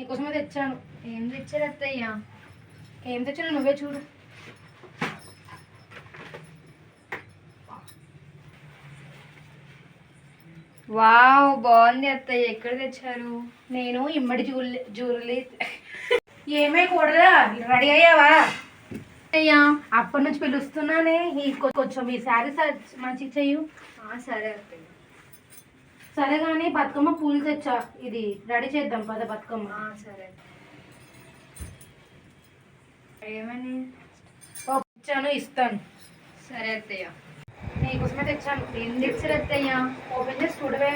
నీకోసమే తెచ్చాను. ఏం తెచ్చారు అత్తయ్య? ఏం తెచ్చాను నువ్వే చూడు. వావ్, బాగుంది అత్తయ్య. ఎక్కడ తెచ్చారు? నేను ఇమ్మడి జ్యువెలరీ. ఏమే కూడదా, రెడీ అయ్యావా? అయ్యా, అప్పటి నుంచి పిలుస్తున్నానే. కొంచెం ఈ శారీ మంచిగా చెయ్యు. సరే అత్తయ్య. సరే కానీ బతుకమ్మ పూలు తెచ్చా, ఇది రెడీ చేద్దాం పద బతుకమ్మ. సరే. ఏమని? తెచ్చాను, ఇస్తాను. సరే అత్తయ్య. నీకోసమే తెచ్చాను. ఏం తెచ్చారు అత్తయ్య? ఓపెన్ చేసి చూడవే.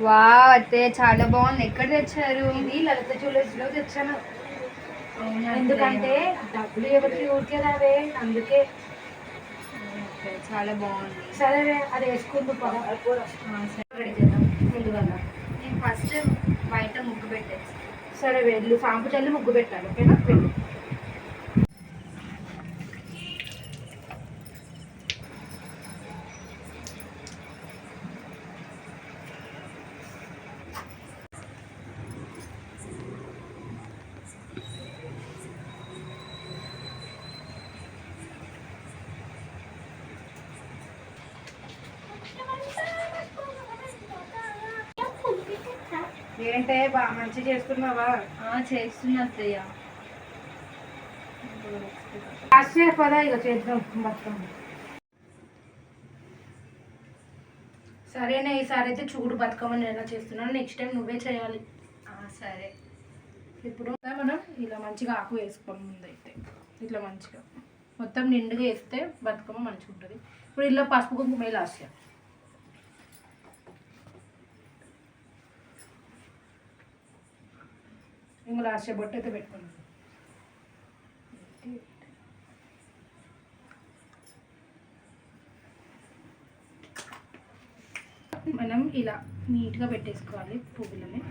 వావ్ అత్తయ్య, చాలా బాగుంది. ఎక్కడ తెచ్చారు? ఇది లలిత జ్యువెలర్స్ లో తెచ్చాను. అవునా? ఎందుకంటే డబ్బులు ఎవరికి ఊరికే రావే, అందుకే. చాలా బాగుంది. సరే అది వేసుకుంటూ పద. రెడీ చేద్దాం ముందుగా. నేను ఫస్ట్ బయట ముగ్గు పెట్టేసి. సరే వెళ్ళు, సాంపు చల్లి ముగ్గు పెట్టాలి. ఓకేనా? వెళ్ళు. ఏంటే బాగా మంచి చేస్తున్నావా? చేస్తున్నా అత్తయ్య. పదా ఇక చేద్దాం బతుకమ్మ. సరేనే, ఈసారి అయితే చూడు బతుకమ్మని ఎలా చేస్తున్నాను. నెక్స్ట్ టైం నువ్వే చేయాలి. సరే. ఇప్పుడు మనం ఇలా మంచిగా ఆకు వేసుకోవాలి. ముందైతే ఇట్లా మంచిగా మొత్తం నిండుగా వేస్తే బతుకమ్మ మంచిగా ఉంటుంది. ఇప్పుడు ఇలా పసుపు కుంకుమ లాస్య. ఇంకా లాస్ట్ బొట్టు అయితే పెట్టుకున్నాను. మనం ఇలా నీట్గా పెట్టేసుకోవాలి పువ్వులని.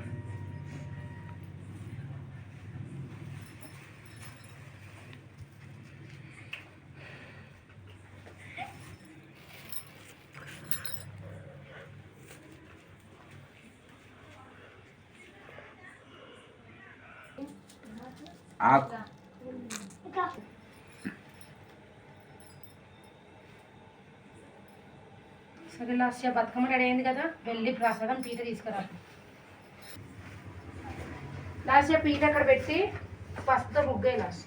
సరే లాస్ట్ బతుకమ్మ రెడీ అయింది కదా, వెళ్ళి ప్రసాదం పీట తీసుకురా. లాస్ట్ పీట అక్కడ పెట్టి పసుపుతో ముగ్గే లాస్ట్.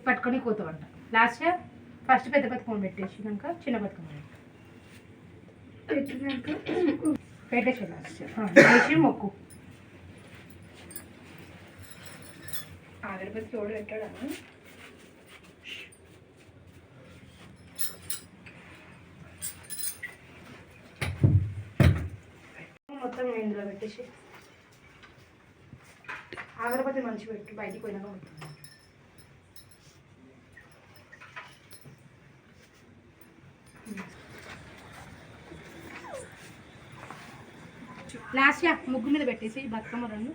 పట్టుకొని కూతామంట. లాస్ట్ ఫస్ట్ పెద్ద బతుకమ్మ పెట్టేసినాక చిన్న బతుకమ్మ పెట్టేసి లాస్ట్ వేసి మొక్కు. ఆగరబత్తి చూడు పెట్టాడా? మొత్తం ఇందులో పెట్టేసి ఆగరబత్తి మంచి పెట్టు, బయటికి పోయినాక ఉంటుంది. లాస్ట్ ముగ్గు మీద పెట్టేసి బతుకమ్మ రెండు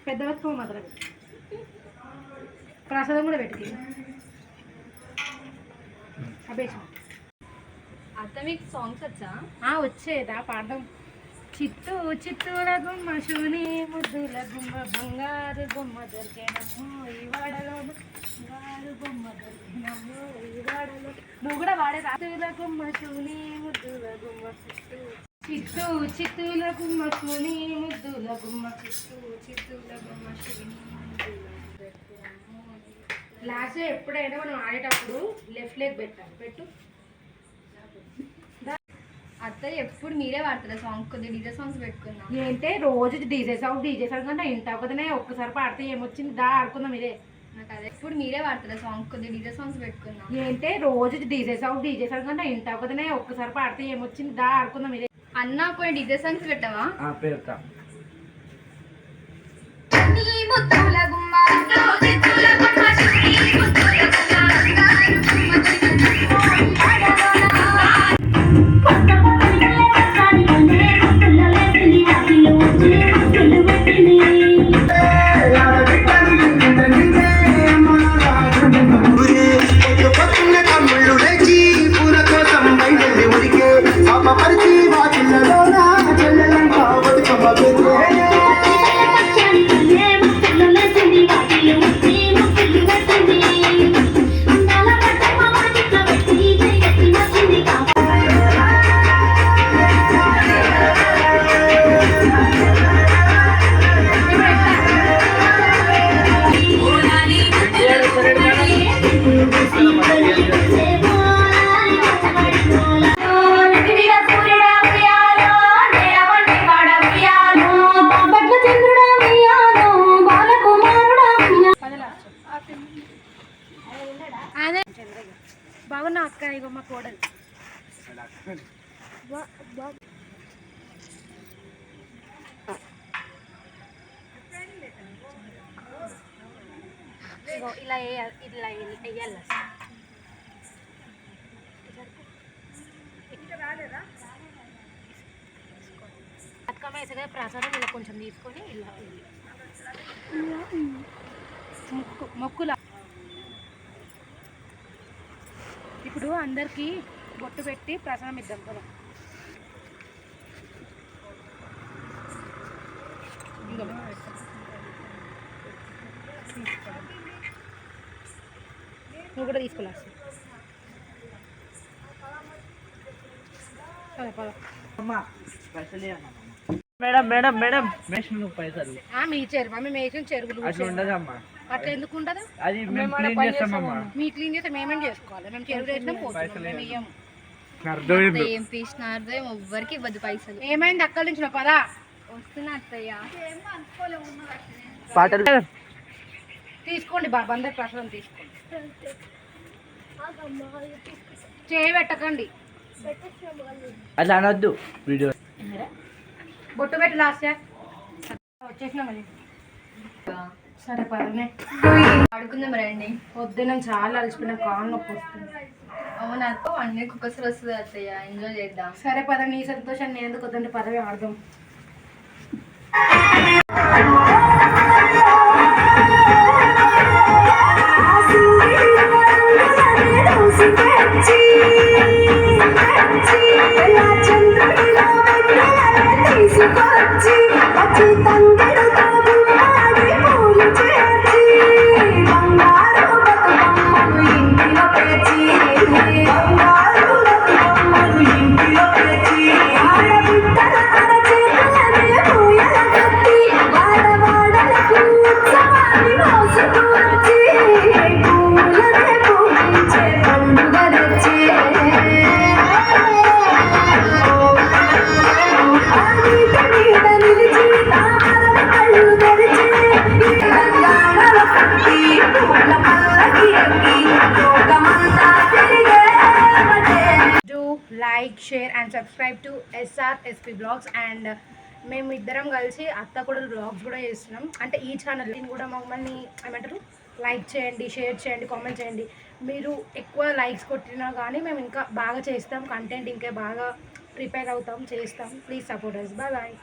పెద్ద బతుకమ్మ మొదలు పెట్టి ప్రసాదం కూడా పెట్టి అభేషం. అత్త మీకు సాంగ్స్ వచ్చా? వచ్చేదా పాడదాం. చిత్తూ చిత్తూల గుమ్మ శూని ముద్దుల గుమ్మ బంగారు బొమ్మ దొరికేనమ్మో ఈ వాడలో, బంగారు బొమ్మ దొరికేనమ్మో ఈ వాడలో. నువ్వు కూడా వాడే చిత్తూల గుమ్మ శూని ముద్దుల గుమ్మ చిత్తూ చిత్తూల గుమ్మ శూని ముద్దుల గుమ్మ చిత్తూల గుమ్మ శూని. లాస్ట్ ఎప్పుడైనా మనం ఆడేటప్పుడు లెఫ్ట్ లెగ్ పెట్టాలి. పెట్టు. అత్తయ్య ఎప్పుడు మీరే వాడతారా సాంగ్? కొద్దిగా డీజే సాంగ్స్ పెట్టుకున్నాం. ఏంటే రోజు డీజే సాంగ్ కంటే ఇంట ఒకదనే ఒక్కసారి పాడితే ఏమొచ్చింది, దా ఆడుకుందాం ఇదే. నాకు అదే ఎప్పుడు మీరే వాడతారా సాంగ్? కొద్దిగా డీజే సాంగ్స్ పెట్టుకున్నాం. ఏంటే రోజు డీజే సాంగ్ కంటే ఇంట ఒకదనే ఒక్కసారి పాడితే ఏమొచ్చింది, దా ఆడుకుందాం ఇదే. అన్న కొన్ని డీజే సాంగ్స్ పెట్టవా? పెడతా. నీ ముద్దుల గుమ్మ బాగున్నా అక్క, ఇగో మా కోడలు. ఇగో ఇలా వేయాలి, ఇలా వేయాలి. బతుకమ్మ వేసగా ప్రసాదం ఇలా కొంచెం తీసుకొని ఇలా మొక్కుల. ఇప్పుడు అందరికీ బొట్టు పెట్టి ప్రసాదం ఇద్దాం కదా. నువ్వు కూడా తీసుకున్నా. మేడం మేడం మేడం మేషన్ పైసలు మీ చెరువు మేము వేసిన చెరువులు అట్లా ఉండదమ్మా. అట్లా ఎందుకు ఉండదు? అది మేము క్లీన్ చేస్తామమ్మా. మీ క్లీన్ చేస్తే మేమేం చేసుకోవాలి? మేము చెరువు వేసినాం, పోతున్నాం, మేము ఇయ్యము. ఏం పీసిన అర్థం ఎవ్వరికి ఇవ్వద్దు పైసలు. ఏమైంది అక్కడి నుంచి నా పదా వస్తున్నా అత్తయ్య. పాటలు తీసుకోండి బాబు, అందరు ప్రసాదం తీసుకోండి. చేయి పెట్టకండి, అట్లా అనొద్దు. వీడియో బొట్టు పెట్టి లాస్ట్ వచ్చేసినా మరి. సరే పదనే ఆడుకుందాం రండి. వద్దు, నేను చాలా అలసిపోయినా, కాళ్ళు నొప్పి వస్తుంది. అవునా అక్క, అన్నీ ఒక్కసారి వస్తుంది అత్తయ్య, ఎంజాయ్ చేద్దాం. సరే పద, నీ సంతోషాన్ని నేను ఎందుకు వద్దంటే పదవి ఆడదాం. Like, share and subscribe to SRSP blogs. And మేము ఇద్దరం కలిసి అత్త కూడా బ్లాగ్స్ కూడా చేస్తున్నాం. అంటే ఈ ఛానల్ కూడా మమ్మల్ని ఏమంటారు, లైక్ చేయండి, షేర్ చేయండి, కామెంట్ చేయండి. మీరు ఎక్కువ లైక్స్ కొట్టినా కానీ మేము ఇంకా బాగా చేస్తాం, కంటెంట్ ఇంకా బాగా ప్రిపేర్ అవుతాం, చేస్తాం. Please support us. Bye bye.